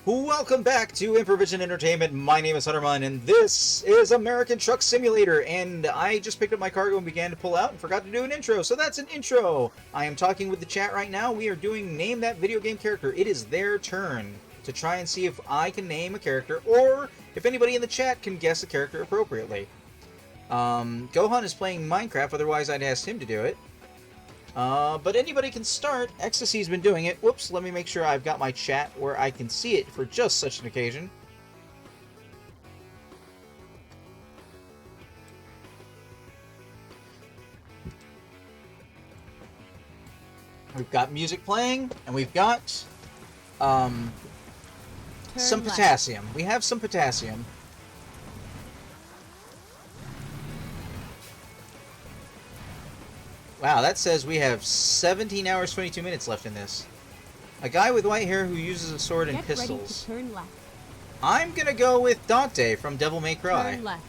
Welcome back to Improvision Entertainment. My name is Hutterman, and this is American Truck Simulator. And I just picked up my cargo and began to pull out and forgot to do an intro, so that's an intro. I am talking with the chat right now. We are doing Name That Video Game Character. It is their turn to try and see if I can name a character, or if anybody in the chat can guess a character appropriately. Gohan is playing Minecraft, otherwise I'd asked him to do it. But anybody can start. Ecstasy's been doing it. Whoops, let me make sure I've got my chat where I can see it for just such an occasion. We've got music playing, and we've got some potassium. We have some potassium. Wow, that says we have 17 hours, 22 minutes left in this. A guy with white hair who uses a sword and pistols. Ready to turn left. I'm gonna go with Dante from Devil May Cry. Turn left.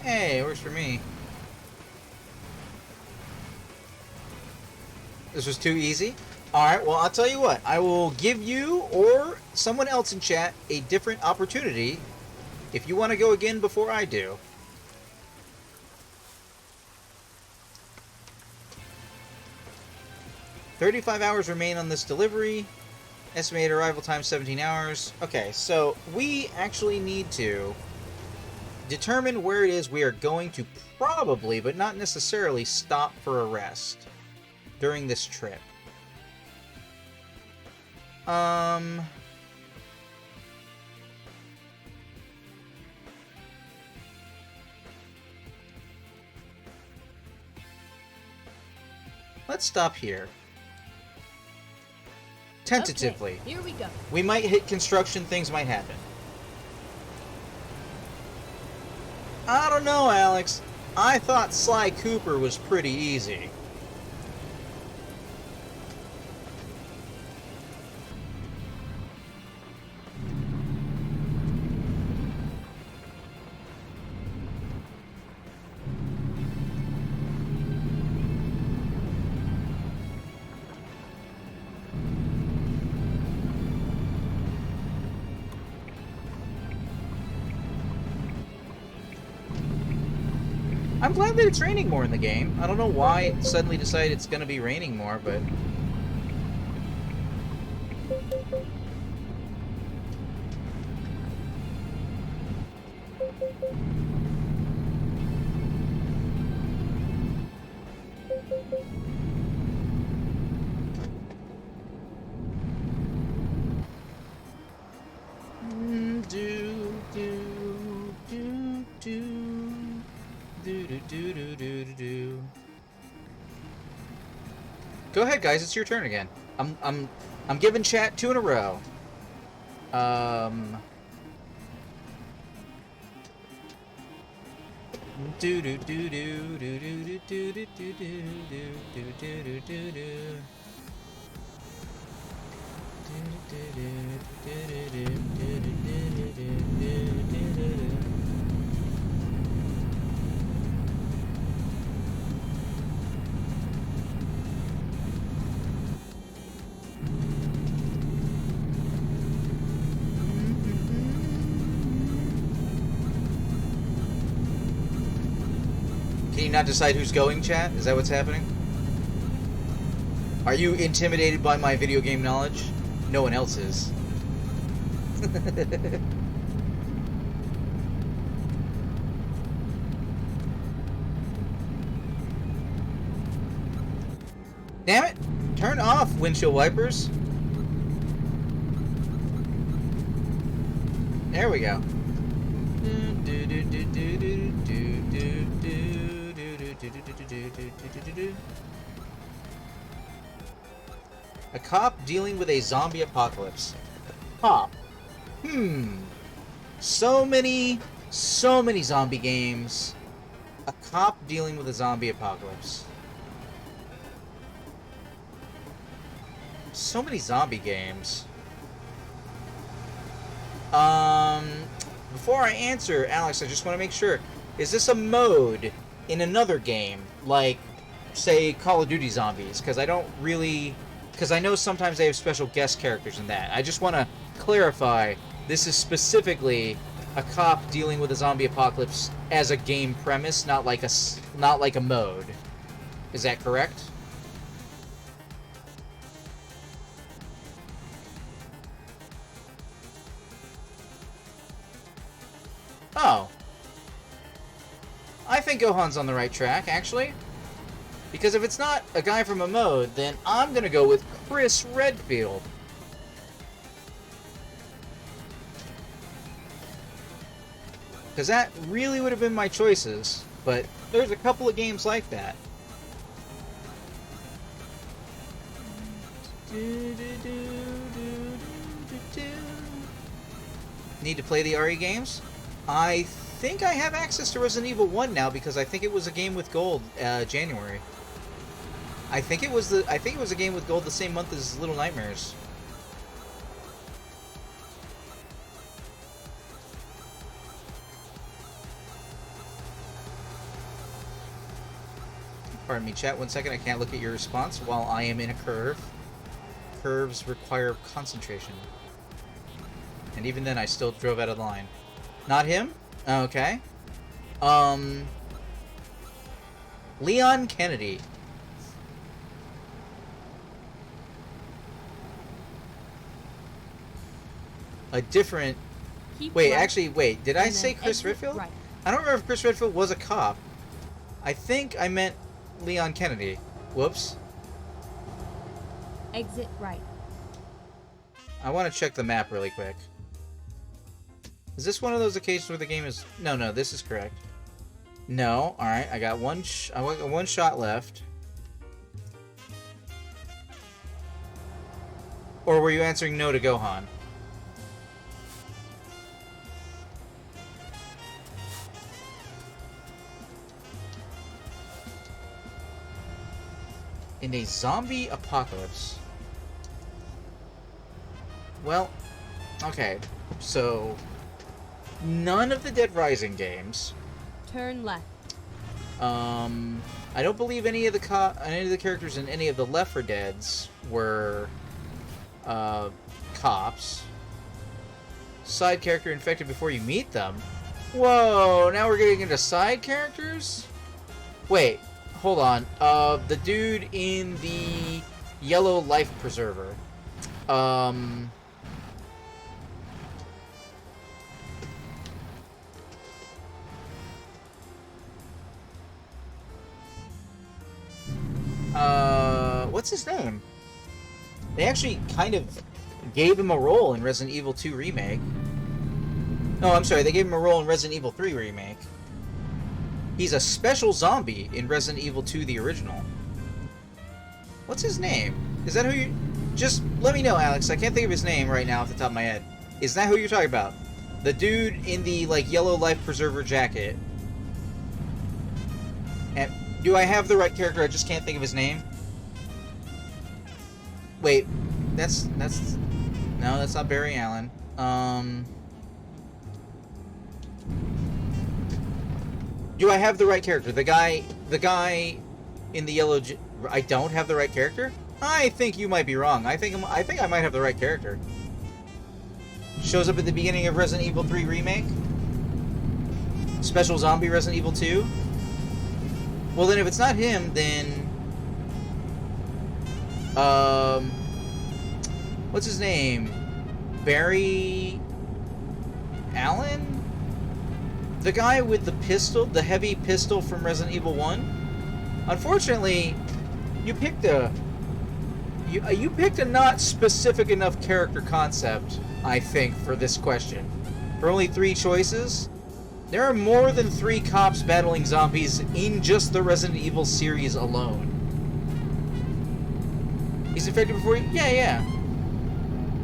Hey, it works for me. This was too easy? Alright, well, I'll tell you what. I will give you, or someone else in chat, a different opportunity if you want to go again before I do. "35 hours remain on this delivery. Estimated arrival time 17 hours. Okay, so we actually need to determine where it is we are going to probably, but not necessarily, stop for a rest during this trip. Let's stop here. Tentatively. Okay, here we go. We might hit construction, things might happen. I don't know, Alex. I thought Sly Cooper was pretty easy. I'm glad that it's raining more in the game. I don't know why it suddenly decided it's going to be raining more, but... Go ahead, guys. It's your turn again. I'm giving chat 2 in a row. Can you not decide who's going, chat? Is that what's happening? Are you intimidated by my video game knowledge? No one else is. Damn it! Turn off windshield wipers. There we go. A cop dealing with a zombie apocalypse. Cop. So many zombie games. A cop dealing with a zombie apocalypse. So many zombie games. Before I answer, Alex, I just want to make sure. Is this a mode in another game? Like say, Call of Duty Zombies, because I don't really... Because I know sometimes they have special guest characters in that. I just want to clarify, this is specifically a cop dealing with a zombie apocalypse as a game premise, not like a mode. Is that correct? Oh. I think Gohan's on the right track, actually. Because if it's not a guy from a mode, then I'm gonna go with Chris Redfield. Because that really would have been my choices, but there's a couple of games like that. Need to play the RE games? I think I have access to Resident Evil 1 now because I think it was a game with gold January. I think it was a game with gold the same month as Little Nightmares. Pardon me, chat. 1 second. I can't look at your response while I am in a curve. Curves require concentration. And even then, I still drove out of the line. Not him? Okay. Leon Kennedy. A different... Wait, actually, wait. Did I say Chris Redfield? Right. I don't remember if Chris Redfield was a cop. I think I meant Leon Kennedy. Whoops. Exit right. I want to check the map really quick. Is this one of those occasions where the game is... No, this is correct. No, alright. I got one shot left. Or were you answering no to Gohan? In a zombie apocalypse. Well, okay. So, none of the Dead Rising games. Turn left. I don't believe any of the characters in any of the Left 4 Deads were cops. Side character infected before you meet them. Whoa! Now we're getting into side characters. Wait. Hold on. The dude in the yellow life preserver. What's his name? They actually kind of gave him a role in Resident Evil 2 Remake. No, I'm sorry, they gave him a role in Resident Evil 3 Remake. He's a special zombie in Resident Evil 2, the original. What's his name? Is that who you... Just let me know, Alex. I can't think of his name right now off the top of my head. Is that who you're talking about? The dude in the, like, yellow life preserver jacket. And do I have the right character? I just can't think of his name. Wait. No, that's not Barry Allen. Do I have the right character? The guy in the yellow... I don't have the right character? I think you might be wrong. I think I might have the right character. Shows up at the beginning of Resident Evil 3 Remake. Special zombie Resident Evil 2. Well, then if it's not him, then... What's his name? Barry... Allen? The guy with the pistol, the heavy pistol from Resident Evil 1. Unfortunately, you picked a not specific enough character concept, I think, for this question. For only 3 choices, there are more than 3 cops battling zombies in just the Resident Evil series alone. He's infected before you? Yeah.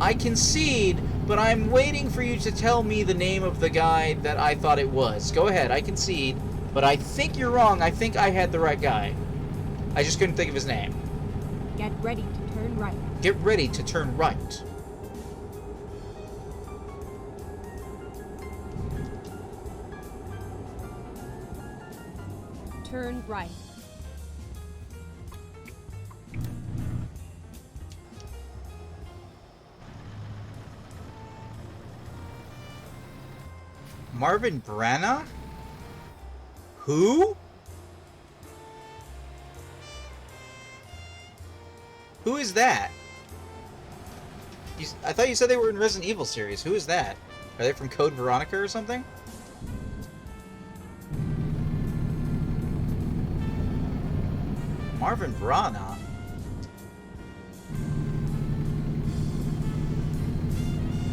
I concede, but I'm waiting for you to tell me the name of the guy that I thought it was. Go ahead, I concede, but I think you're wrong. I think I had the right guy. I just couldn't think of his name. Get ready to turn right. Get ready to turn right. Turn right. Marvin Branagh? Who? Who is that? I thought you said they were in Resident Evil series. Who is that? Are they from Code Veronica or something? Marvin Branagh?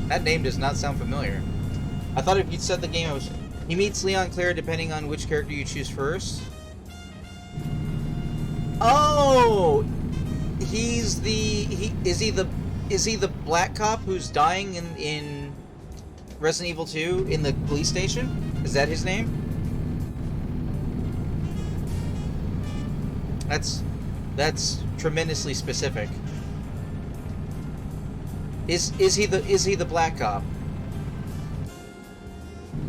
That name does not sound familiar. I thought if you'd said the game, it was... He meets Leon Claire depending on which character you choose first. Oh! He's the... Is he the black cop who's dying in Resident Evil 2 in the police station? Is that his name? That's tremendously specific. Is he the black cop?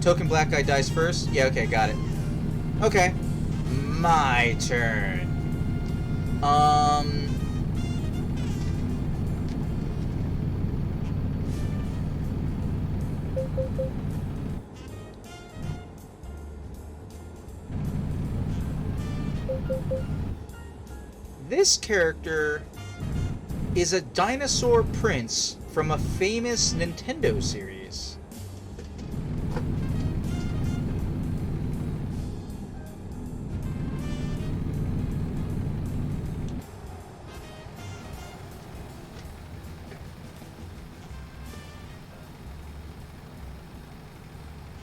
Token black guy dies first? Yeah, okay, got it. Okay. My turn. This character is a dinosaur prince from a famous Nintendo series.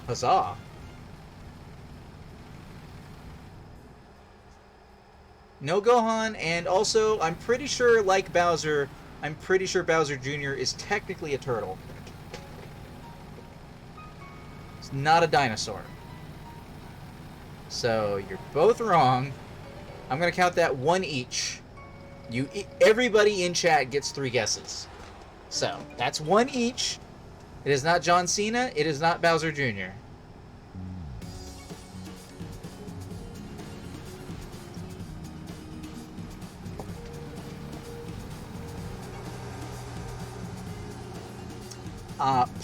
Huzzah. No Gohan, and also, I'm pretty sure, like Bowser, I'm pretty sure Bowser Jr. is technically a turtle. It's not a dinosaur. So, you're both wrong. I'm gonna count that one each. Everybody in chat gets 3 guesses. So, that's 1 each. It is not John Cena, it is not Bowser Jr.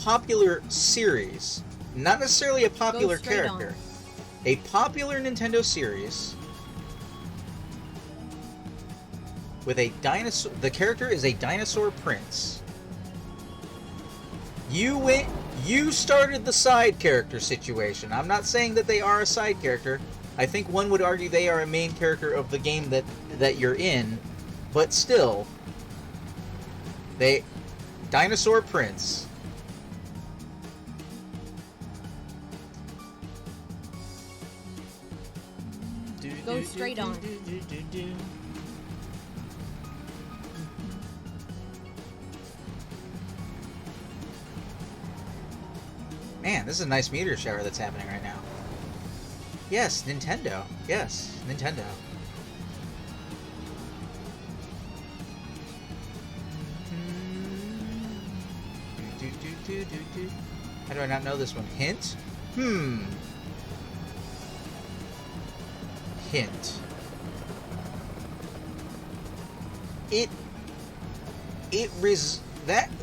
Popular series. Not necessarily a popular character. A popular Nintendo series with a dinosaur. The character is a dinosaur prince. You started the side character situation. I'm not saying that they are a side character. I think one would argue they are a main character of the game that you're in, but still, dinosaur prince. Go straight on. Man, this is a nice meteor shower that's happening right now. Yes, Nintendo. Yes, Nintendo. How do I not know this one? Hint? Hint.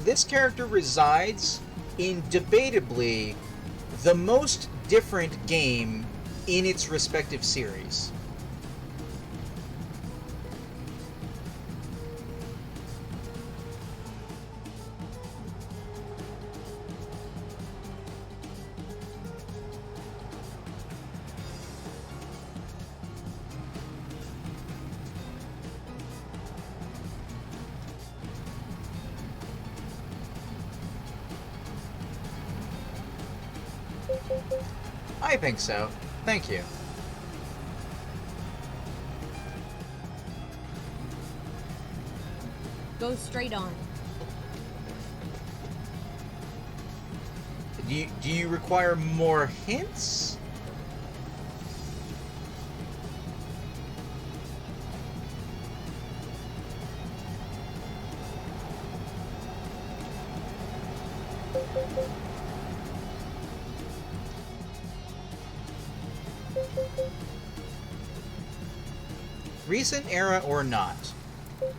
This character resides in debatably the most different game in its respective series. I think so. Thank you. Go straight on. Do you require more hints? Recent era or not?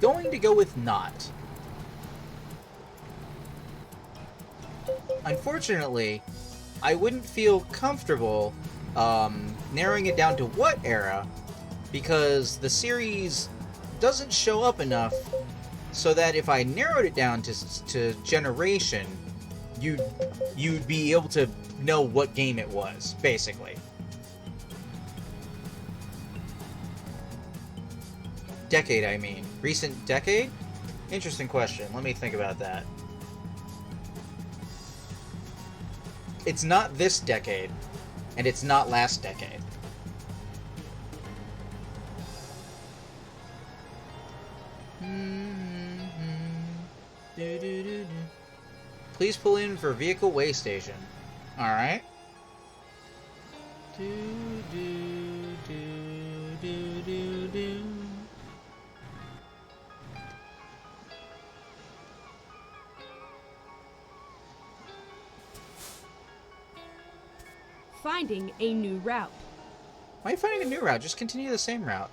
Going to go with not. Unfortunately, I wouldn't feel comfortable narrowing it down to what era, because the series doesn't show up enough so that if I narrowed it down to generation, you'd be able to know what game it was, basically. Decade, I mean. Recent decade? Interesting question. Let me think about that. It's not this decade, and it's not last decade. Please pull in for vehicle way station. Alright. Finding a new route. Why are you finding a new route? Just continue the same route.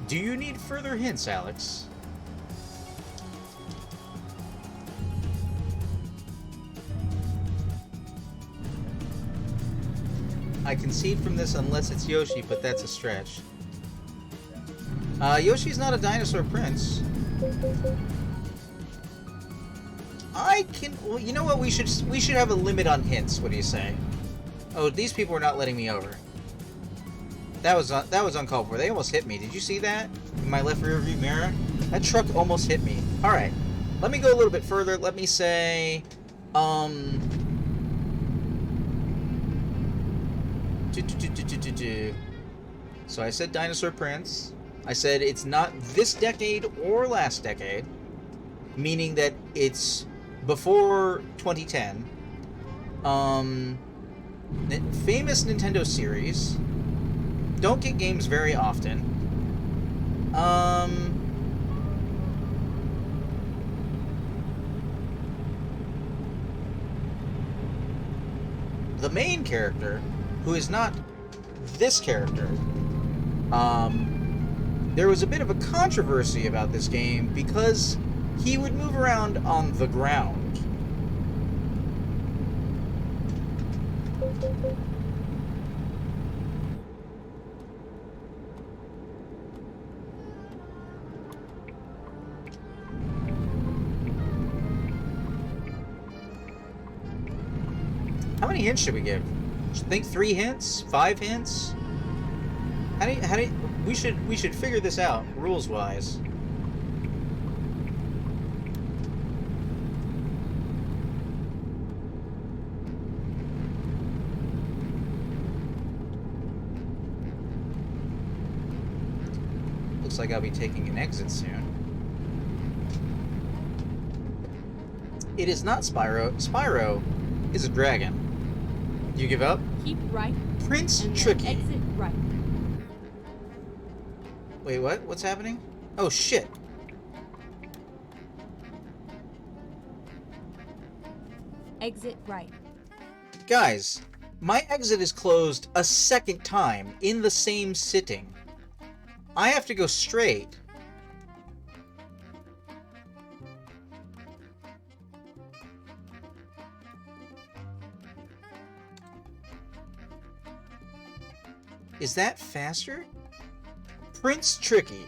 Do you need further hints, Alex? I concede from this unless it's Yoshi, but that's a stretch. Yoshi's not a dinosaur prince. Well, you know what? We should have a limit on hints. What do you say? Oh, these people are not letting me over. That was uncalled for. They almost hit me. Did you see that? In my left rear view mirror? That truck almost hit me. Alright. Let me go a little bit further. Let me say... So I said Dinosaur Prince. I said it's not this decade or last decade. Meaning that it's before 2010. Famous Nintendo series. Don't get games very often. The main character, who is not this character, there was a bit of a controversy about this game because he would move around on the ground. How many hints should we give? Think 3 hints? 5 hints? We should figure this out, rules-wise. Looks like I'll be taking an exit soon. It is not Spyro. Spyro is a dragon. You give up? Keep right. Prince and Tricky. then exit right. Wait, what? What's happening? Oh, shit. Exit right. Guys, my exit is closed a second time in the same sitting. I have to go straight. Is that faster? Prince Tricky.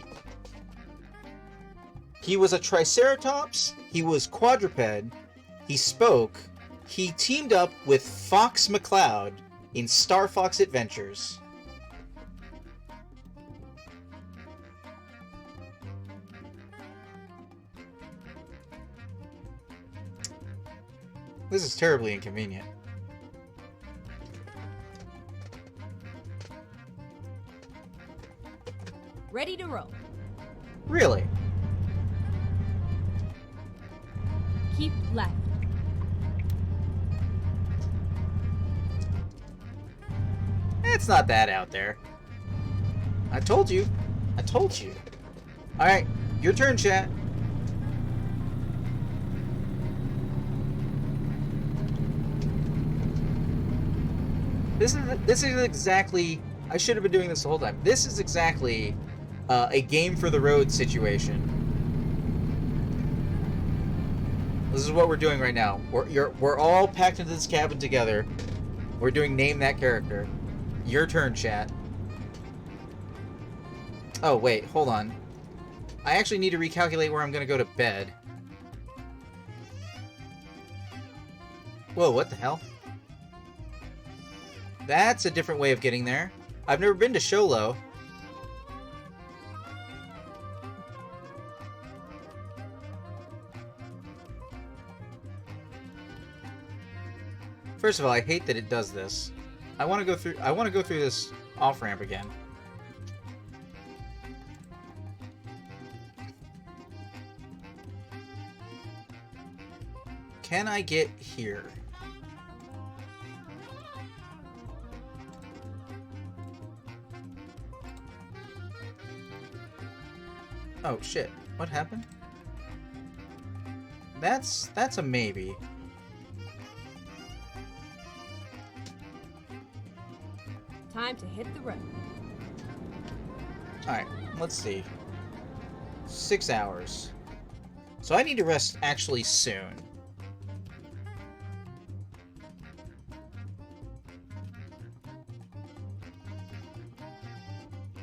He was a Triceratops, he was quadruped, he spoke, he teamed up with Fox McCloud in Star Fox Adventures. This is terribly inconvenient. Ready to roll. Really? Keep left. It's not that out there. I told you. I told you. Alright, your turn, chat. This is exactly I should have been doing this the whole time. This is exactly a game for the road situation. This is what we're doing right now. We're all packed into this cabin together. We're doing Name That Character. Your turn, chat. Oh, wait, hold on. I actually need to recalculate where I'm going to go to bed. Whoa, what the hell? That's a different way of getting there. I've never been to Sholo. First of all, I hate that it does this. I want to go through this off-ramp again. Can I get here? Oh shit. What happened? That's a maybe. Time to hit the road. Alright, let's see. 6 hours. So I need to rest actually soon.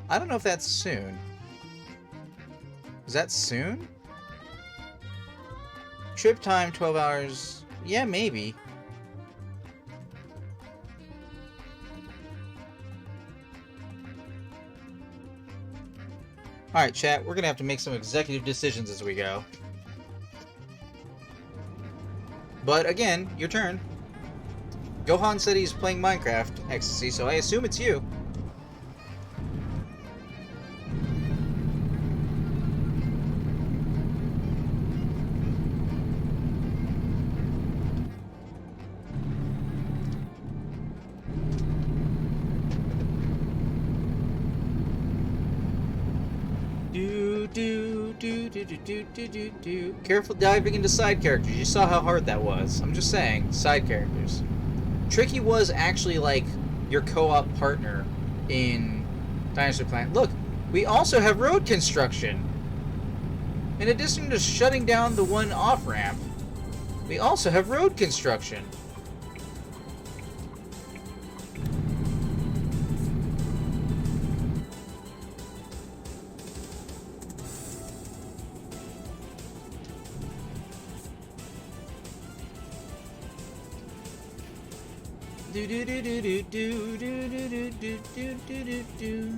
I don't know if that's soon. Is that soon? Trip time, 12 hours. Yeah, maybe. Alright, chat, we're gonna have to make some executive decisions as we go. But again, your turn. Gohan said he's playing Minecraft Ecstasy, so I assume it's you. Careful diving into side characters. You saw how hard that was. I'm just saying, side characters. Tricky was actually like your co-op partner in Dinosaur Planet. Look, we also have road construction. In addition to shutting down the one off-ramp, we also have road construction. Do do do do do do do do do do do do do.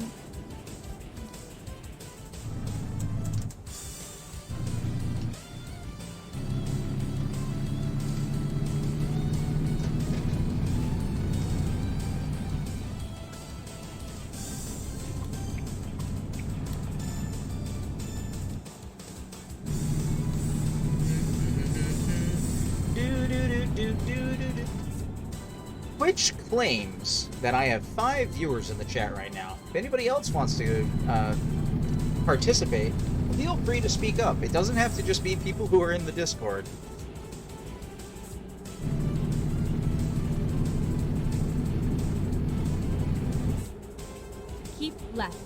Twitch claims that I have 5 viewers in the chat right now. If anybody else wants to participate, feel free to speak up. It doesn't have to just be people who are in the Discord. Keep left.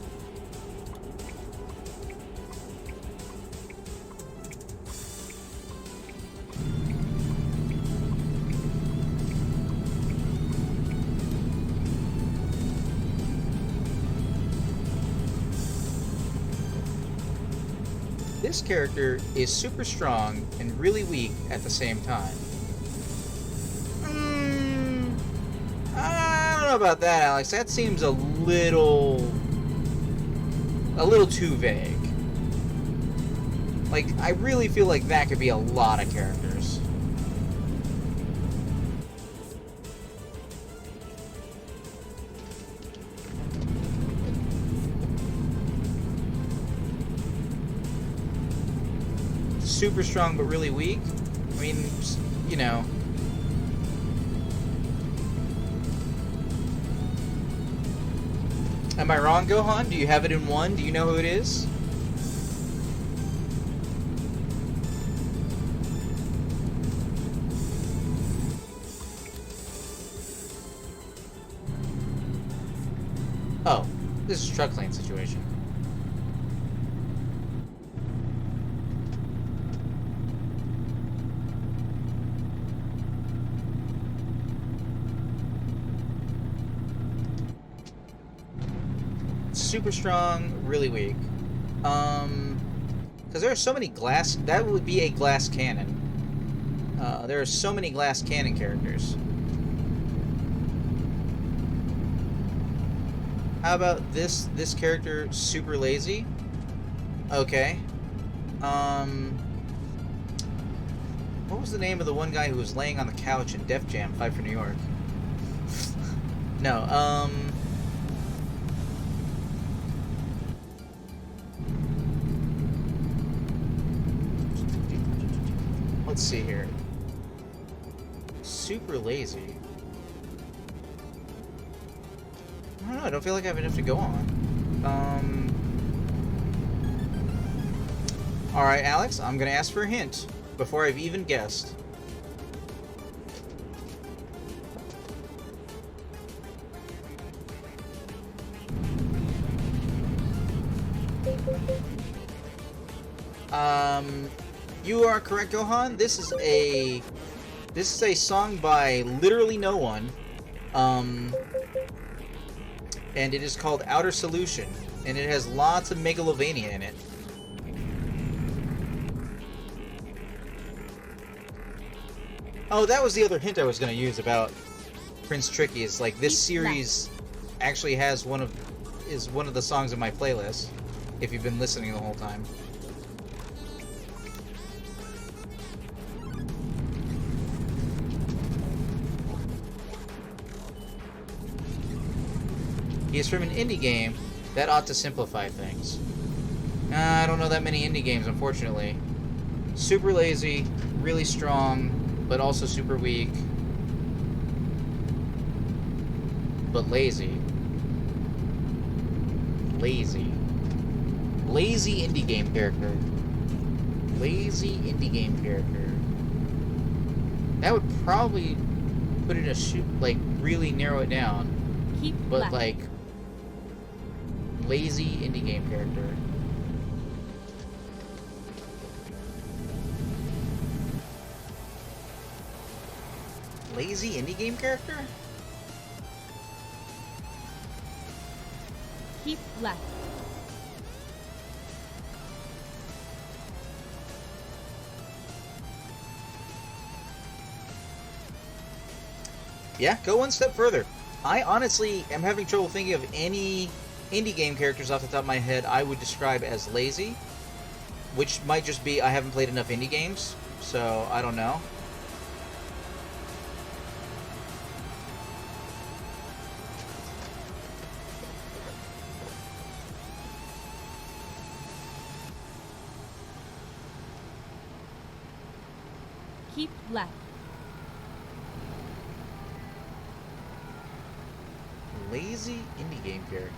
This character is super strong and really weak at the same time. I don't know about that, Alex. That seems a little too vague. Like, I really feel like that could be a lot of characters. Super strong but really weak. I mean, you know. Am I wrong, Gohan? Do you have it in 1? Do you know who it is? Oh. This is truck lane situation. Super strong, really weak. Because there are so many glass... That would be a glass cannon. There are so many glass cannon characters. How about this character, super lazy? Okay. What was the name of the one guy who was laying on the couch in Def Jam, Fight for New York? No, let's see here. Super lazy. I don't know, I don't feel like I have enough to go on. Alright, Alex, I'm gonna ask for a hint before I've even guessed. You are correct, Gohan. This is a song by literally no one. And it is called Outer Solution, and it has lots of Megalovania in it. Oh, that was the other hint I was going to use about Prince Tricky. Is like this series actually has one of the songs in my playlist. If you've been listening the whole time. He is from an indie game. That ought to simplify things. I don't know that many indie games, unfortunately. Super lazy, really strong, but also super weak. But lazy. Lazy. Lazy indie game character. Lazy indie game character. That would probably put it like, really narrow it down. But, left. Like... Lazy indie game character. Lazy indie game character? Keep left. Yeah, go one step further. I honestly am having trouble thinking of any indie game characters off the top of my head I would describe as lazy, which might just be I haven't played enough indie games, so I don't know. Keep left. Lazy indie game character.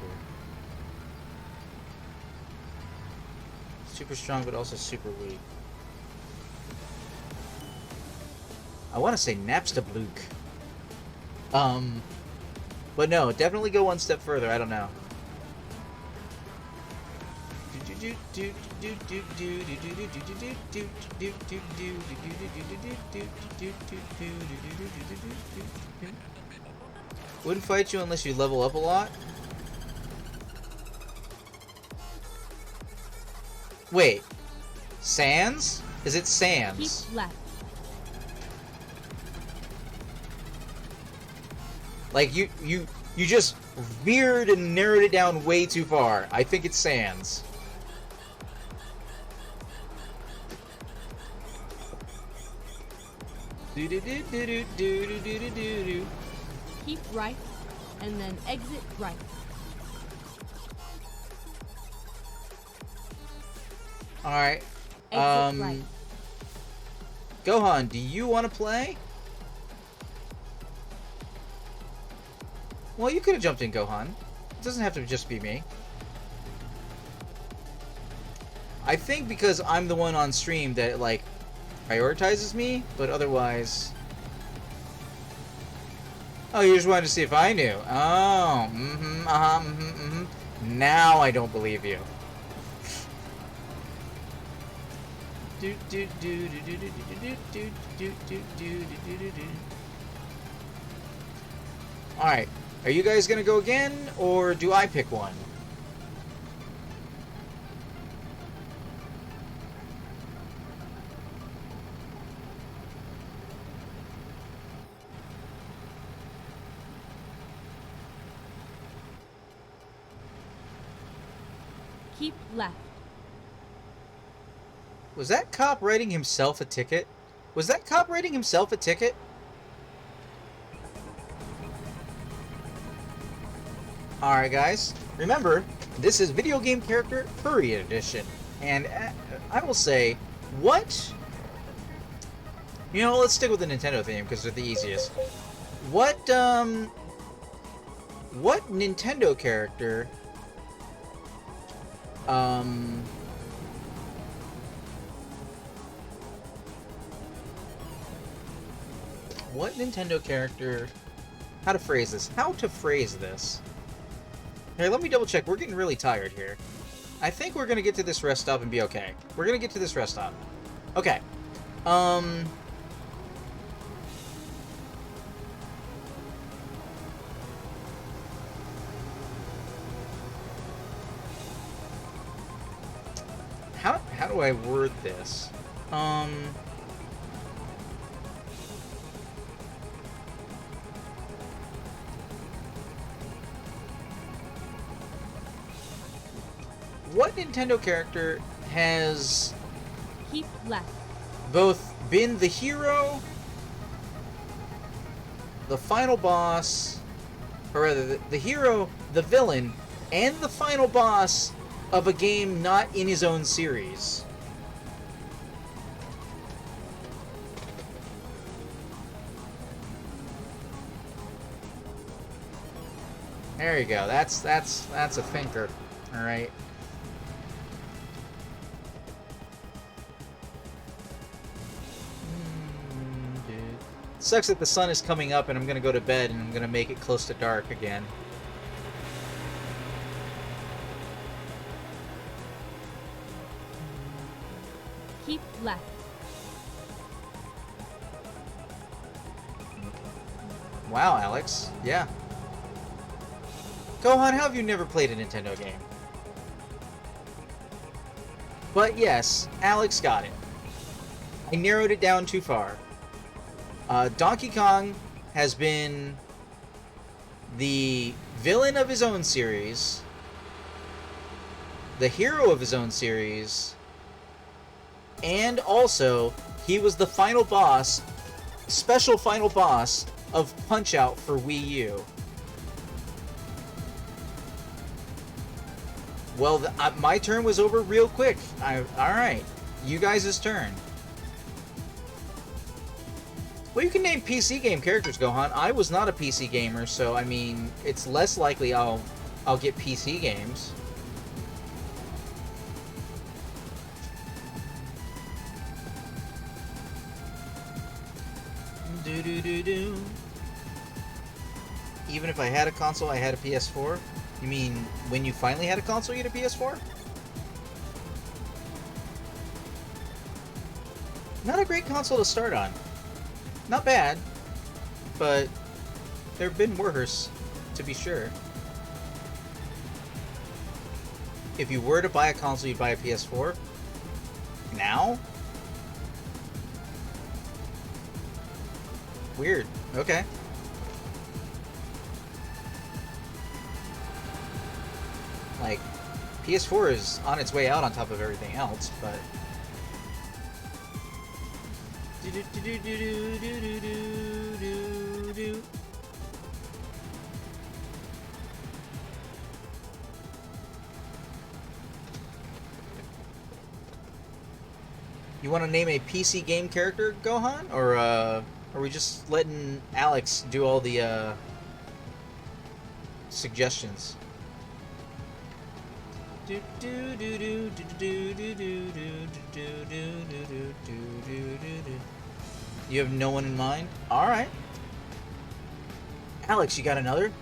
Super strong, but also super weak. I want to say Napstablook. But no, definitely go one step further. I don't know. Wouldn't fight you unless you level up a lot? Wait. Sans? Is it Sans? Keep left. Like, you just veered and narrowed it down way too far. I think it's Sans. Keep right, and then exit right. Alright. Exit right. Gohan, do you want to play? Well, you could have jumped in, Gohan. It doesn't have to just be me. I think because I'm the one on stream that, like, prioritizes me, but otherwise... Oh, you just wanted to see if I knew. Oh, Now I don't believe you. Alright, are you guys gonna go again, or do I pick one? Keep left. Was that cop writing himself a ticket? Was that cop writing himself a ticket? Alright guys, remember, this is Video Game Character Period Edition. And I will say, what... You know, let's stick with the Nintendo theme, because they're the easiest. What Nintendo character... What Nintendo character... How to phrase this? How to phrase this? Here, let me double check. We're getting really tired here. I think we're gonna get to this rest stop and be okay. We're gonna get to this rest stop. Okay. How do I word this? What Nintendo character has Keep left. both been the hero, the final boss, or rather, the hero, the villain, and the final boss of a game not in his own series? There you go. That's a thinker. All right. Sucks that the sun is coming up and I'm gonna go to bed and I'm gonna make it close to dark again. Keep left. Wow, Alex. Yeah. Gohan, how have you never played a Nintendo game? But yes, Alex got it. I narrowed it down too far. Donkey Kong has been the villain of his own series, the hero of his own series, and also he was the final boss, special final boss of Punch-Out for Wii U. Well, my turn was over real quick. Alright, you guys' turn. Well, you can name PC game characters, Gohan. I was not a PC gamer, so, I mean, it's less likely I'll get PC games. Do-do-do-do. Even if I had a console, I had a PS4? You mean, when you finally had a console, you had a PS4? Not a great console to start on. Not bad, but there have been worse, to be sure. If you were to buy a console, you'd buy a PS4? Now? Weird. Okay. Like, PS4 is on its way out on top of everything else, but... You want to name a PC game character, Gohan? Or, are we just letting Alex do all the, suggestions? You have no one in mind? Alright. Alex, you got another?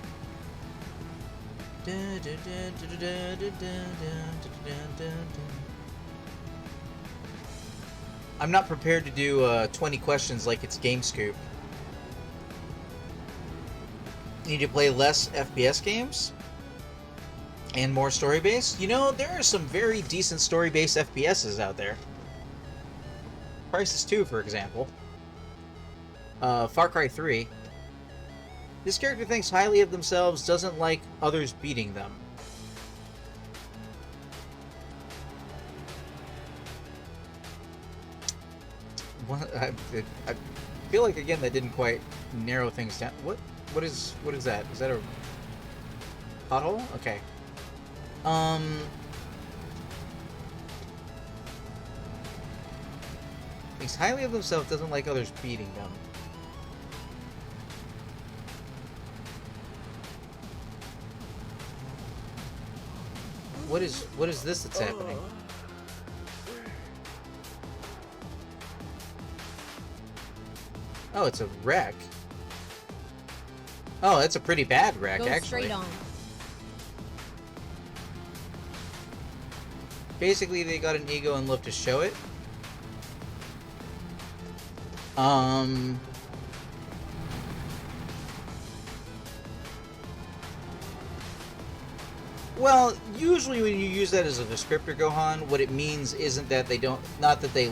I'm not prepared to do 20 questions like it's GameScoop. Need to play less FPS games and more story-based? You know, there are some very decent story-based FPSs out there. Crysis 2, for example. Far Cry 3. This character thinks highly of themselves, doesn't like others beating them. I feel like, again, that didn't quite narrow things down. What is that? Is that a pothole? Okay. Thinks highly of themselves, doesn't like others beating them. What is this that's happening? Oh, it's a wreck. Oh, that's a pretty bad wreck, Go actually. straight on. Basically, they got an ego and love to show it. Well, usually when you use that as a descriptor, Gohan, what it means isn't that they don't, not that they,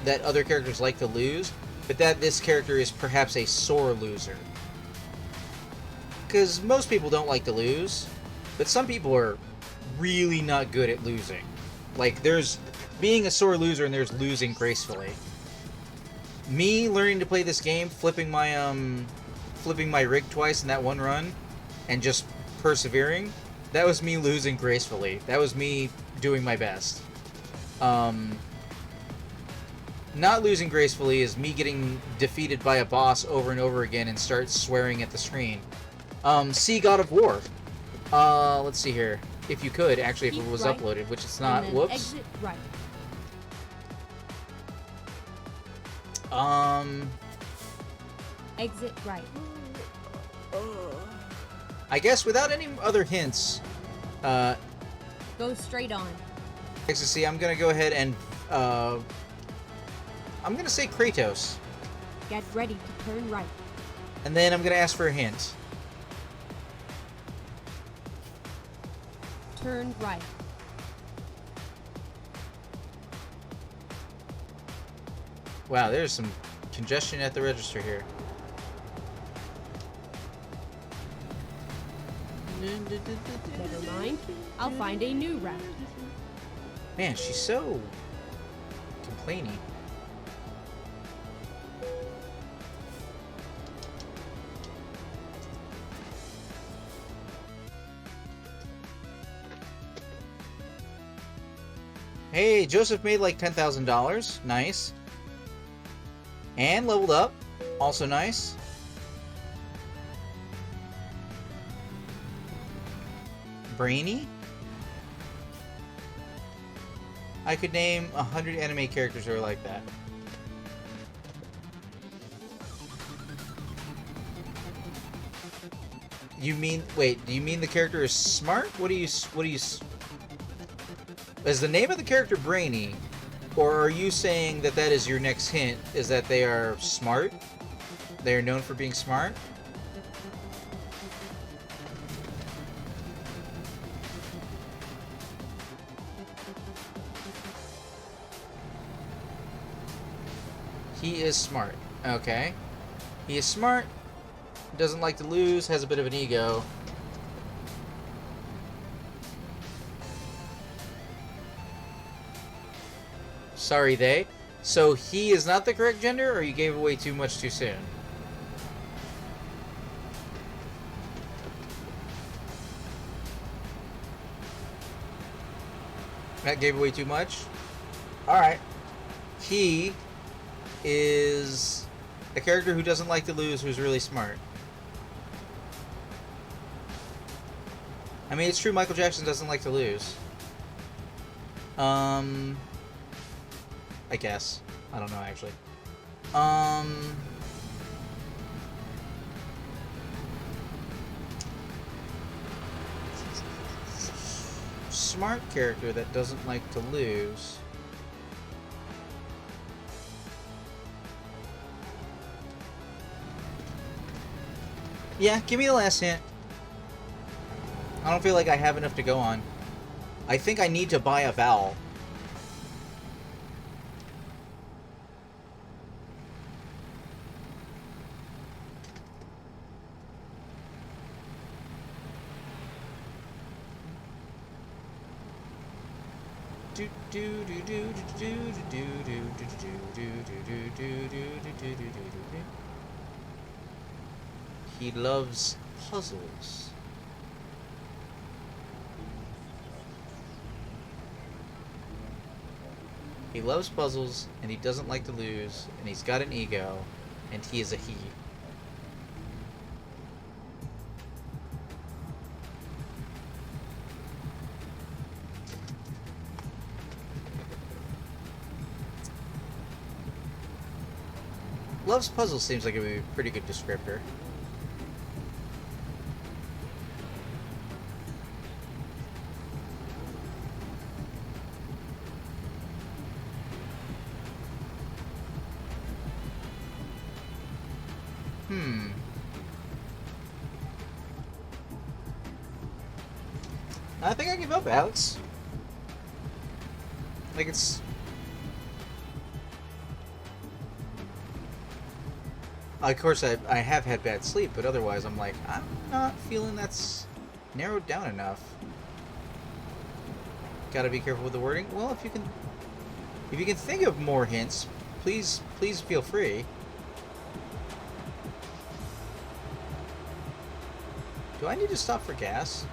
that other characters like to lose, but that this character is perhaps a sore loser. Because most people don't like to lose, but some people are really not good at losing. Like, there's being a sore loser and there's losing gracefully. Me learning to play this game, flipping my rig twice in that one run, and just persevering, that was me losing gracefully. That was me doing my best. Not losing gracefully is me getting defeated by a boss over and over again and start swearing at the screen. See God of War. Let's see here. If you could, actually, if Keep it was right, uploaded, which it's not. and then Whoops. Exit right. Exit right. I guess without any other hints, Go straight on. Ecstasy, I'm gonna go ahead and, I'm gonna say Kratos. Get ready to turn right. And then I'm gonna ask for a hint. Turn right. Wow, there's some congestion at the register here. Never mind. I'll find a new route. Man, she's so complaining. Hey, Joseph made like $10,000. Nice. And leveled up. Also nice. Brainy? I could name 100 anime characters who are like that. You mean, wait, do you mean the character is smart? What do you, is the name of the character Brainy? Or are you saying that that is your next hint, is that they are smart? They are known for being smart? He is smart. Okay. He is smart, doesn't like to lose, has a bit of an ego. Sorry, they. So he is not the correct gender, or you gave away too much too soon? That gave away too much? Alright. He is a character who doesn't like to lose, who's really smart. I mean, it's true, Michael Jackson doesn't like to lose. I guess. I don't know, actually. smart character that doesn't like to lose. Yeah, give me the last hint. I don't feel like I have enough to go on. I think I need to buy a vowel. He loves puzzles. He loves puzzles, and he doesn't like to lose, and he's got an ego, and he is a he. Loves puzzles seems like it would be a pretty good descriptor. I think I give up, Alex. Like, it's... Of course, I have had bad sleep, but otherwise I'm like, I'm not feeling that's narrowed down enough. Gotta be careful with the wording. Well, if you can think of more hints, please feel free. Do I need to stop for gas?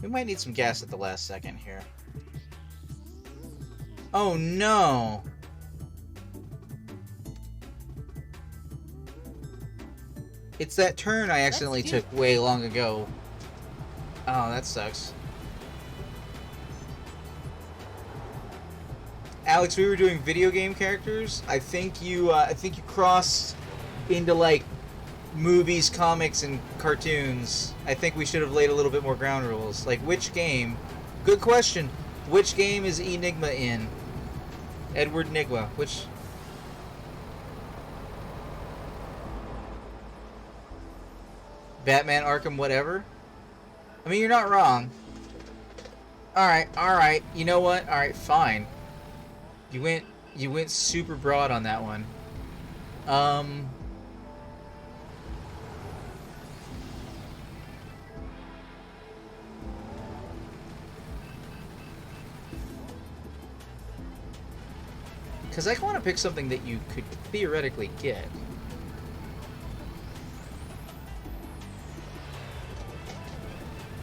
We might need some gas at the last second here. Oh no! It's that turn I accidentally took way long ago. Oh, that sucks. Alex, we were doing video game characters. I think you crossed into like movies, comics, and cartoons. I think we should have laid a little bit more ground rules. Like, which game? Good question. Which game is Enigma in? Edward Nigma. Which? Batman Arkham whatever? I mean, you're not wrong. Alright. You know what? Alright, fine. You went super broad on that one. Because I want to pick something that you could theoretically get.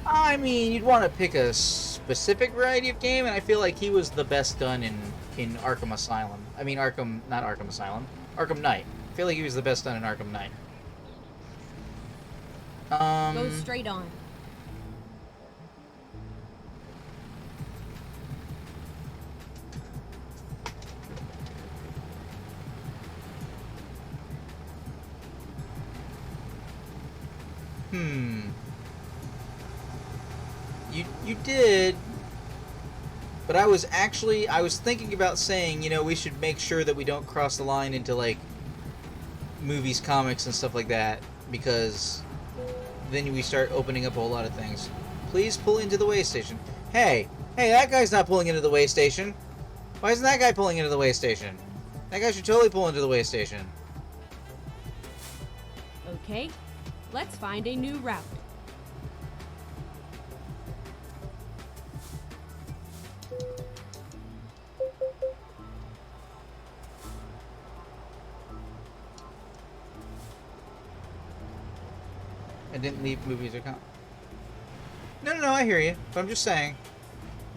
I mean, you'd want to pick a specific variety of game, and I feel like he was the best done in Arkham Asylum. I mean, not Arkham Asylum. Arkham Knight. I feel like he was the best done in Arkham Knight. Go straight on. You did, but I was thinking about saying, you know, we should make sure that we don't cross the line into, like, movies, comics, and stuff like that, because then we start opening up a whole lot of things. Please pull into the way station. Hey, that guy's not pulling into the way station. Why isn't that guy pulling into the way station? That guy should totally pull into the way station. Okay, let's find a new route. I didn't leave movies or comics. No, I hear you. But I'm just saying,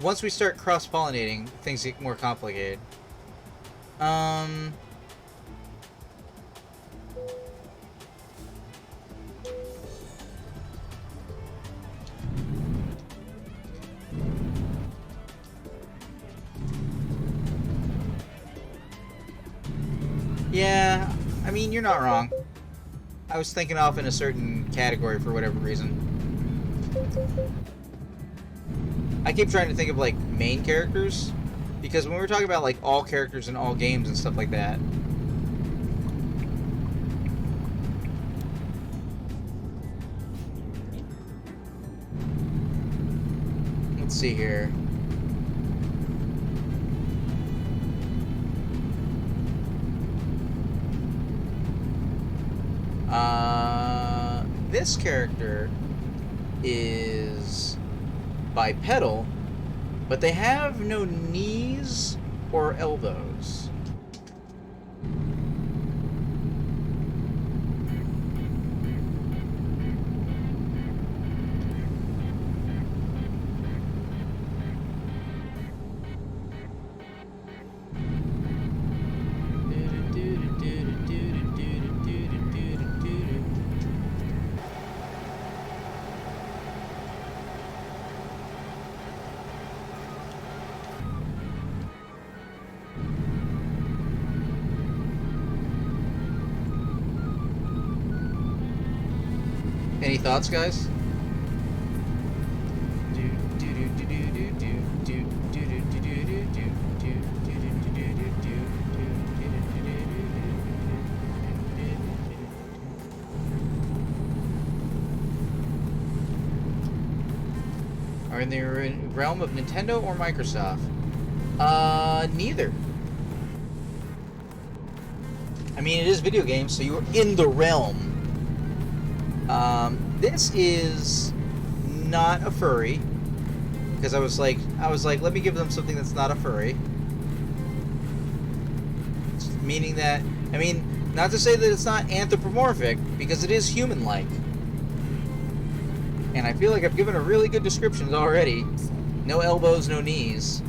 once we start cross-pollinating, things get more complicated. Yeah, I mean, you're not wrong. I was thinking off in a certain category for whatever reason. I keep trying to think of, like, main characters, because when we're talking about, like, all characters in all games and stuff like that... Let's see here. This character is bipedal, but they have no knees or elbows. Any thoughts, guys? Are in the realm of Nintendo or Microsoft? Neither. I mean, it is video games, so you're in the realm. This is not a furry, because I was like, let me give them something that's not a furry. Meaning that, I mean, not to say that it's not anthropomorphic, because it is human-like. And I feel like I've given a really good description already. No elbows, no knees.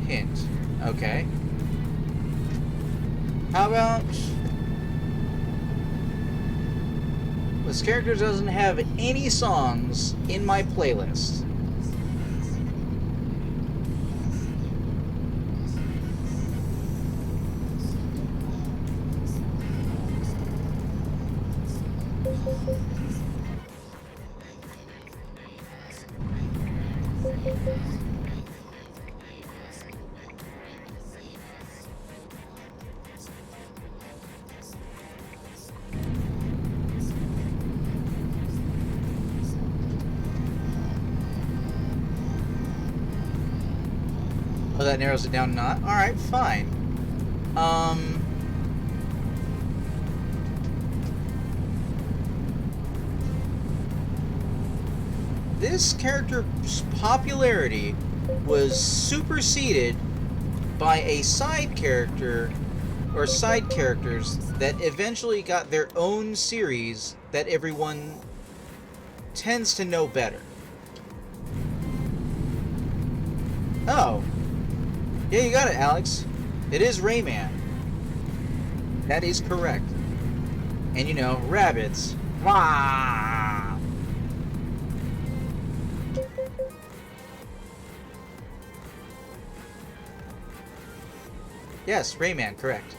Hint. Okay. How about... This character doesn't have any songs in my playlist. Oh, that narrows it down not? Alright, fine. This character's popularity was superseded by a side character, or side characters, that eventually got their own series that everyone tends to know better. Oh. Yeah, you got it, Alex. It is Rayman. That is correct. And you know, rabbits. Wah! Yes, Rayman, correct.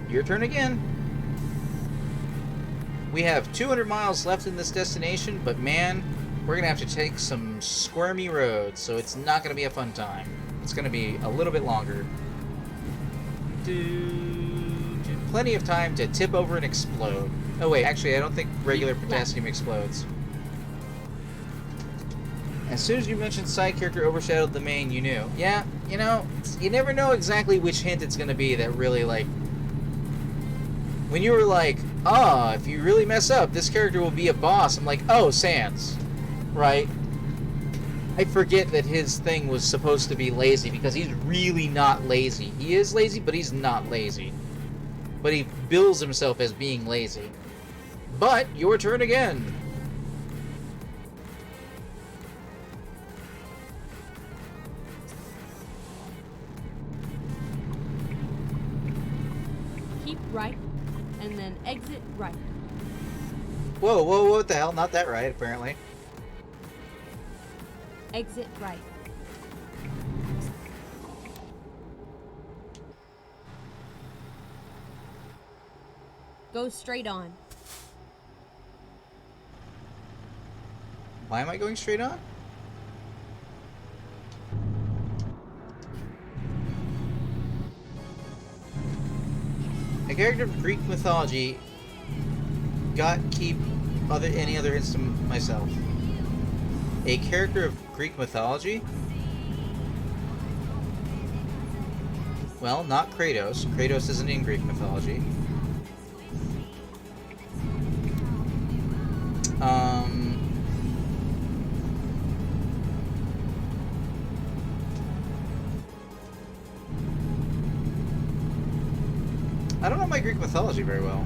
Your turn again. We have 200 miles left in this destination, but man, we're gonna have to take some squirmy roads, so it's not gonna be a fun time. It's gonna be a little bit longer. Plenty of time to tip over and explode. Oh wait, actually I don't think regular potassium explodes. As soon as you mentioned side character overshadowed the main, you knew. Yeah, you know, you never know exactly which hint it's gonna be that really, like... When you were like, if you really mess up, this character will be a boss, I'm like, oh, Sans. Right? I forget that his thing was supposed to be lazy, because he's really not lazy. He is lazy, but he's not lazy. But he bills himself as being lazy. But, your turn again. Keep right, and then exit right. Whoa, what the hell? Not that right, apparently. Exit right. Go straight on. Why am I going straight on? A character of Greek mythology. Keep any other hints to myself. A character of Greek mythology? Well, not Kratos. Kratos isn't in Greek mythology. I don't know my Greek mythology very well.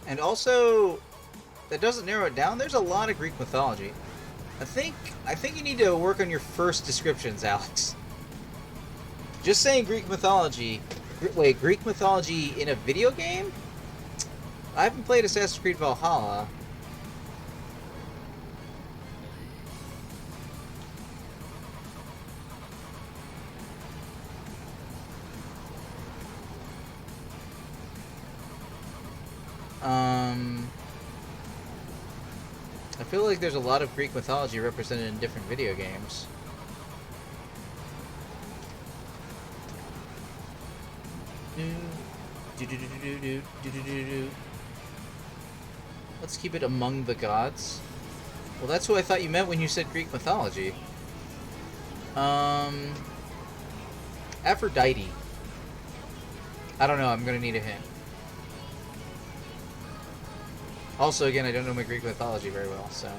And also, that doesn't narrow it down. There's a lot of Greek mythology. I think you need to work on your first descriptions, Alex. Just saying Greek mythology. Wait, Greek mythology in a video game? I haven't played Assassin's Creed Valhalla. I feel like there's a lot of Greek mythology represented in different video games. Let's keep it among the gods. Well, that's who I thought you meant when you said Greek mythology. Aphrodite. I don't know, I'm gonna need a hint. Also, again, I don't know my Greek mythology very well, so...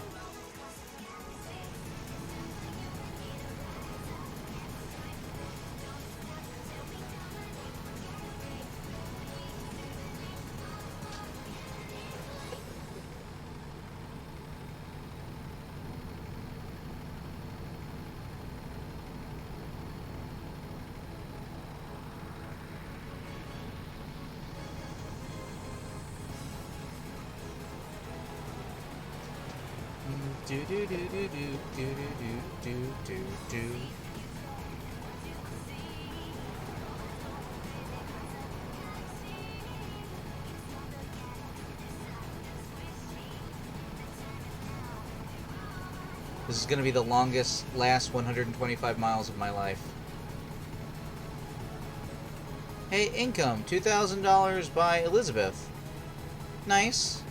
This is going to be the last 125 miles of my life. Hey, income, $2,000 by Elizabeth. Nice.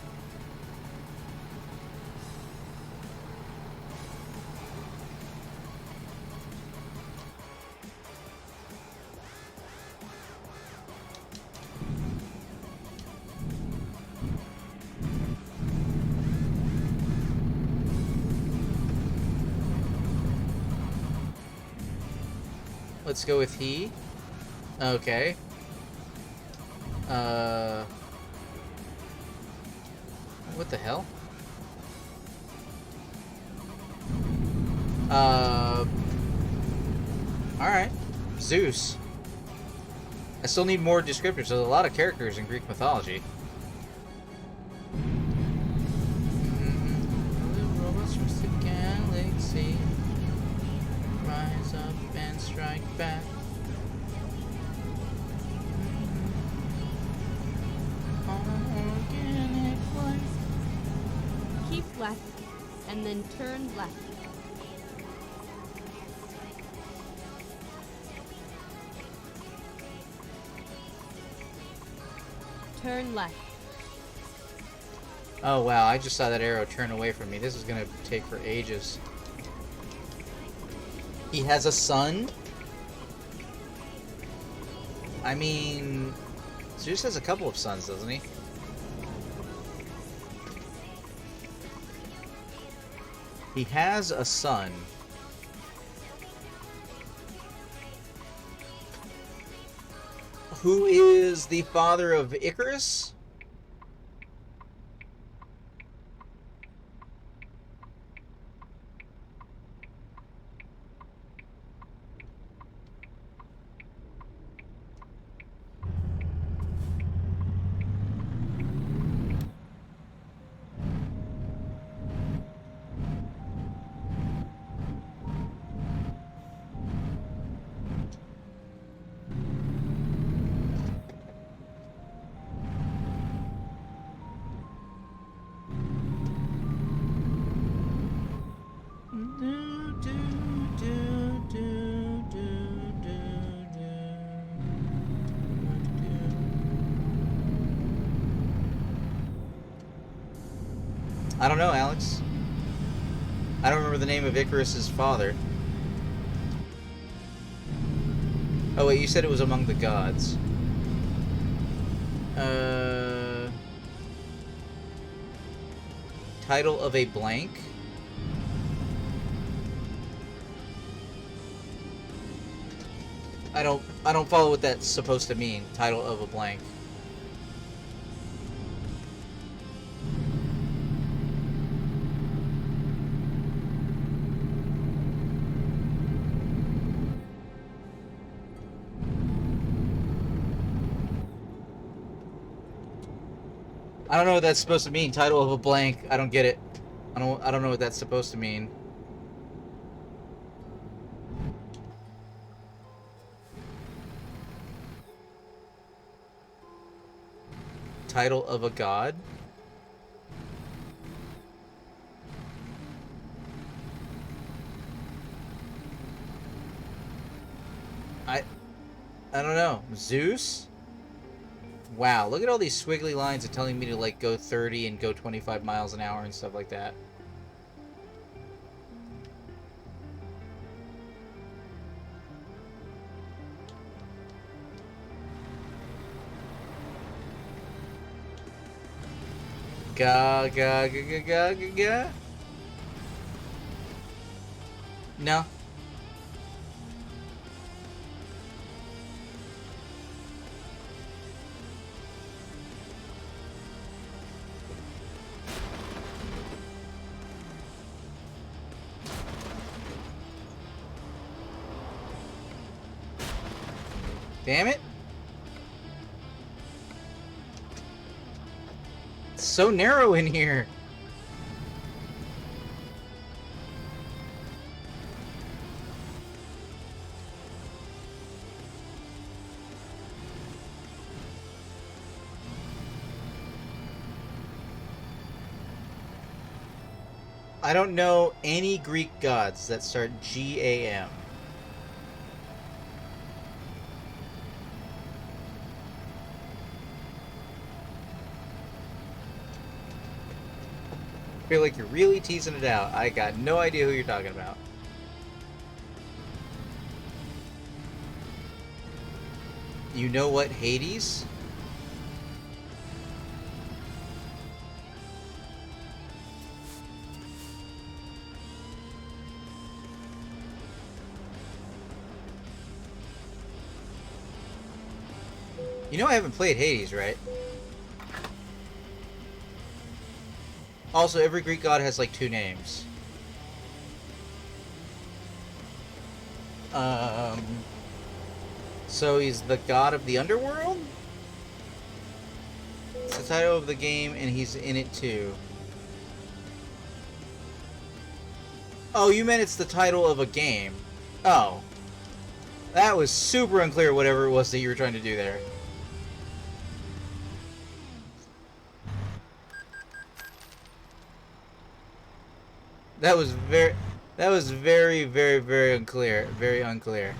Let's go with he. Okay. What the hell? Alright. Zeus. I still need more descriptors. There's a lot of characters in Greek mythology. Robots from the galaxy. sea. Rise up and strike back. Organic life. Keep left and then turn left. Turn left. Oh wow, I just saw that arrow turn away from me. This is gonna take for ages. He has a son? I mean, Zeus has a couple of sons, doesn't he? He has a son. Who is the father of Icarus? I don't know, Alex. I don't remember the name of Icarus's father. Oh wait, you said it was among the gods. Title of a blank? I don't follow what that's supposed to mean. Title of a blank. I don't know what that's supposed to mean. Title of a blank. I don't get it. I don't know what that's supposed to mean. Title of a god? I don't know. Zeus? Wow, look at all these squiggly lines and telling me to like go 30 and go 25 miles an hour and stuff like that. Ga ga ga ga ga ga ga. No. Damn it. It's so narrow in here. I don't know any Greek gods that start G-A-M. I feel like you're really teasing it out. I got no idea who you're talking about. You know what, Hades? You know I haven't played Hades, right? Also, every Greek god has like 2 names. So he's the god of the underworld? It's the title of the game and he's in it too. Oh, you meant it's the title of a game. Oh. That was super unclear, whatever it was that you were trying to do there. That was very, very unclear. Very unclear.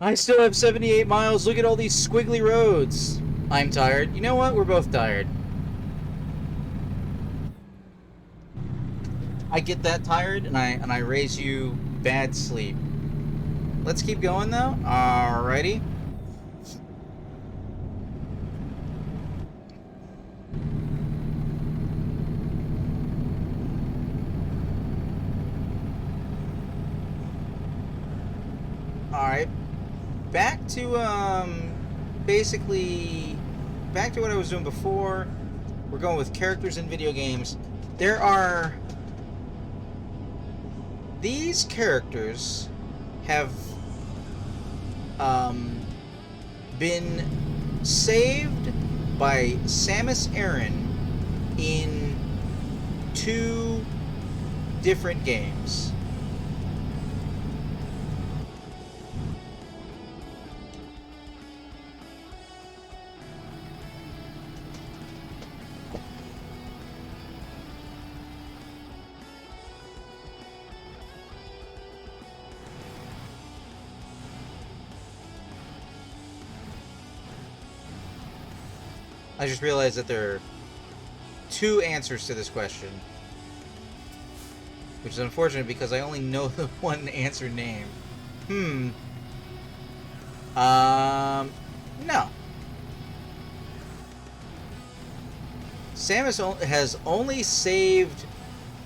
I still have 78 miles. Look at all these squiggly roads. I'm tired. You know what? We're both tired. I get that tired, and I raise you bad sleep. Let's keep going though. Alrighty. Alright. Back to basically back to what I was doing before. We're going with characters in video games. There are these characters have been saved by Samus Aran in 2 different games. I just realized that there are 2 answers to this question, which is unfortunate because I only know the one answer name. No. Samus has only saved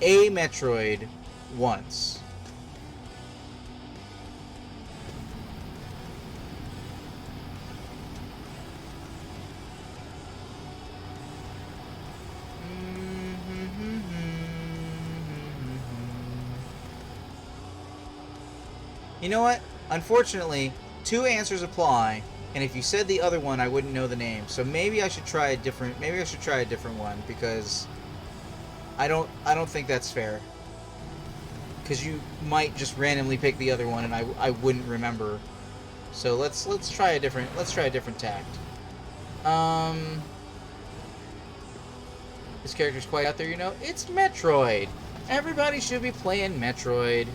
a Metroid once. You know what? Unfortunately, 2 answers apply, and if you said the other one, I wouldn't know the name. So maybe I should try a different. Maybe I should try a different one because I don't think that's fair. Because you might just randomly pick the other one, and I wouldn't remember. So let's try a different tact. This character's quite out there, you know. It's Metroid. Everybody should be playing Metroid.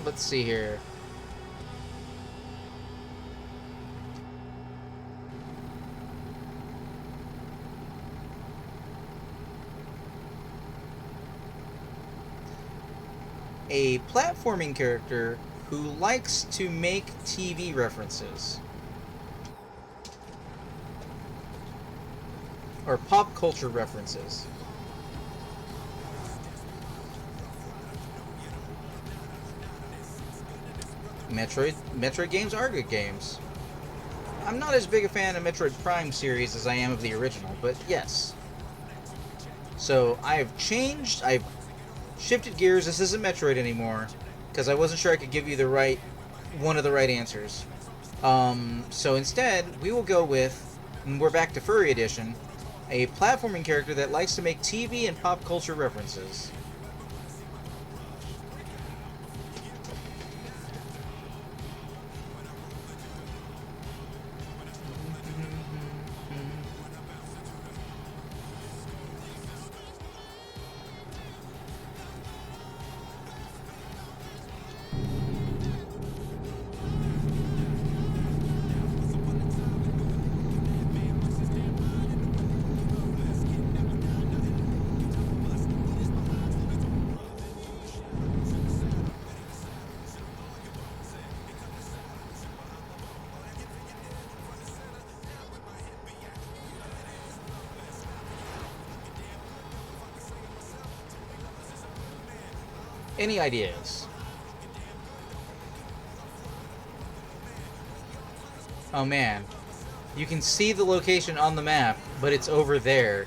Let's see here. A platforming character who likes to make TV references. Or pop culture references. Metroid games are good games. I'm not as big a fan of Metroid Prime series as I am of the original, but yes. So I've shifted gears. This isn't Metroid anymore because I wasn't sure I could give you one of the right answers. So instead, we will go with, and we're back to Furry Edition, a platforming character that likes to make TV and pop culture references. Any ideas? Oh man. You can see the location on the map, but it's over there.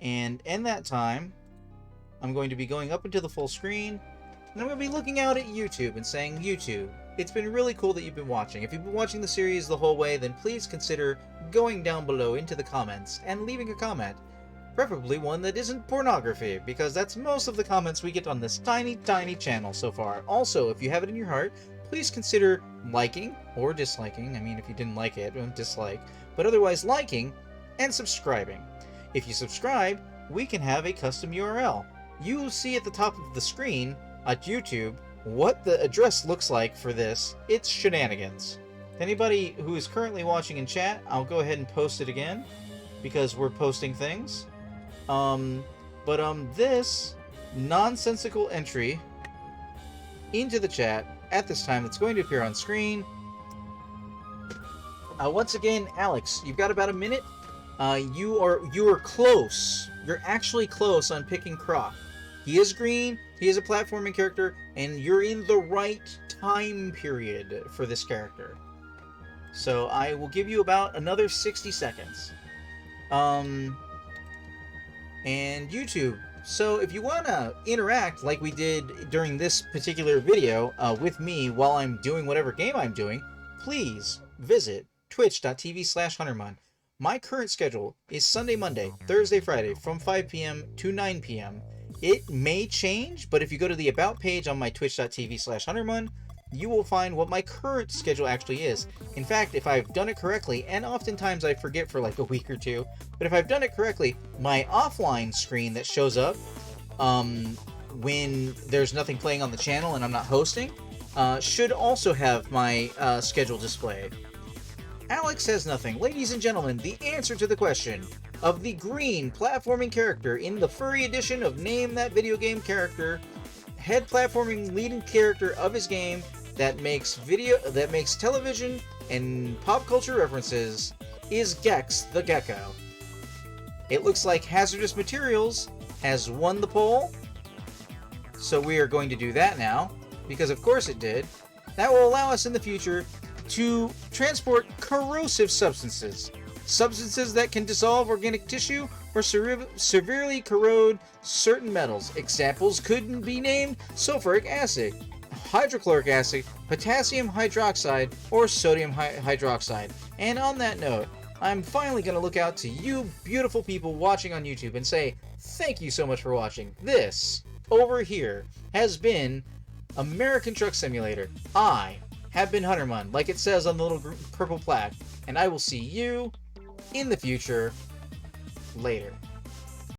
And in that time, I'm going to be going up into the full screen, and I'm going to be looking out at YouTube and saying, YouTube, it's been really cool that you've been watching. If you've been watching the series the whole way, then please consider going down below into the comments and leaving a comment. Preferably one that isn't pornography, because that's most of the comments we get on this tiny, tiny channel so far. Also, if you have it in your heart, please consider liking or disliking. I mean, if you didn't like it, don't dislike. But otherwise, liking and subscribing. If you subscribe, we can have a custom URL. You'll see at the top of the screen at YouTube what the address looks like for this. It's shenanigans. Anybody who is currently watching in chat, I'll go ahead and post it again because we're posting things. This nonsensical entry into the chat at this time that's going to appear on screen. Once again, Alex, you've got about a minute. You are close. You're actually close on picking Croc. He is green, he is a platforming character, and you're in the right time period for this character. So I will give you about another 60 seconds. And YouTube. So if you want to interact like we did during this particular video with me while I'm doing whatever game I'm doing, please visit twitch.tv/HunterMun. My current schedule is Sunday, Monday, Thursday, Friday from 5 p.m. to 9 p.m. It may change, but if you go to the About page on my twitch.tv/HunterMun, you will find what my current schedule actually is. In fact, if I've done it correctly, and oftentimes I forget for like a week or two, but if I've done it correctly, my offline screen that shows up when there's nothing playing on the channel and I'm not hosting should also have my schedule displayed. Alex says nothing. Ladies and gentlemen, the answer to the question of the green platforming character in the furry edition of Name That Video Game Character, head platforming leading character of his game that makes television and pop culture references is Gex the Gecko. It looks like Hazardous Materials has won the poll, so we are going to do that now, because of course it did. That will allow us in the future to transport corrosive substances that can dissolve organic tissue or severely corrode certain metals. Examples could be named sulfuric acid, hydrochloric acid, potassium hydroxide, or sodium hydroxide. And on that note, I'm finally going to look out to you beautiful people watching on YouTube and say thank you so much for watching. This, over here, has been American Truck Simulator. I have been HunterMun, like it says on the little purple plaque, and I will see you in the future later.